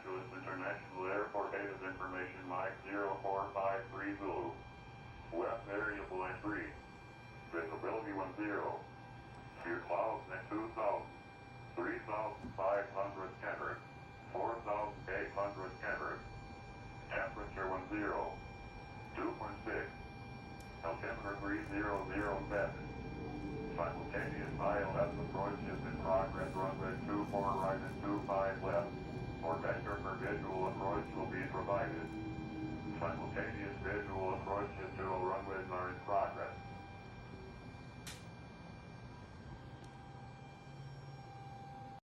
Angeles International Airport status information Mike 0453 Zulu. West variable at 3. Visibility 10. Sheer clouds at 2,000. 3,500 Kenworth. 4,800 Kenworth. Temperature 10. 2.6. Altimeter 3007. Simultaneous ILS approach is in progress. Runway 24 right and 25 left. For vector for visual approach will be provided. Simultaneous visual